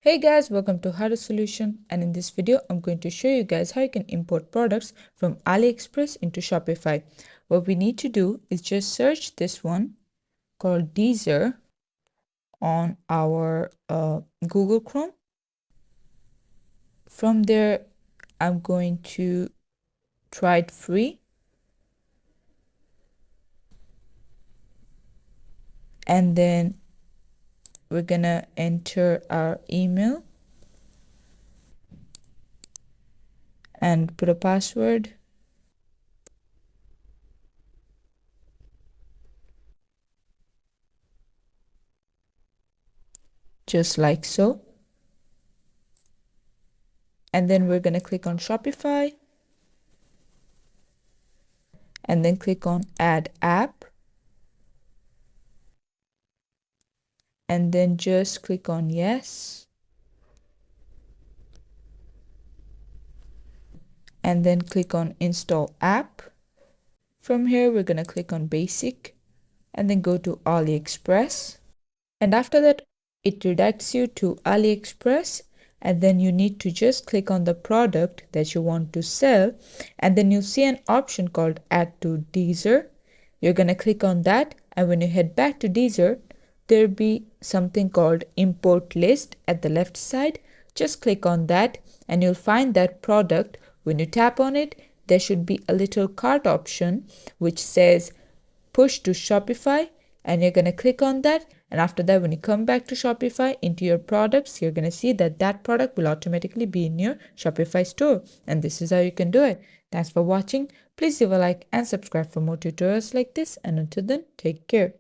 Hey guys, welcome to How to Solution, and in this video I'm going to show you guys how you can import products from Aliexpress into Shopify. What we need to do is just search this one called Deezer on our Google Chrome. From there, I'm going to try it free, and then we're gonna enter our email and put a password. Just like so. And then we're going to click on Shopify and then click on Add App. And then just click on Yes. And then click on Install App. From here, we're going to click on Basic and then go to Aliexpress. And after that, it redirects you to Aliexpress, and then you need to just click on the product that you want to sell, and then you'll see an option called Add to Deezer. You're going to click on that, and when you head back to Deezer, there'll be something called Import List at the left side. Just click on that and you'll find that product. When you tap on it, there should be a little cart option which says Push to Shopify, and you're going to click on that. And after that, when you come back to Shopify into your products, you're going to see that that product will automatically be in your Shopify store. And this is how you can do it. Thanks for watching. Please leave a like and subscribe for more tutorials like this. And until then, take care.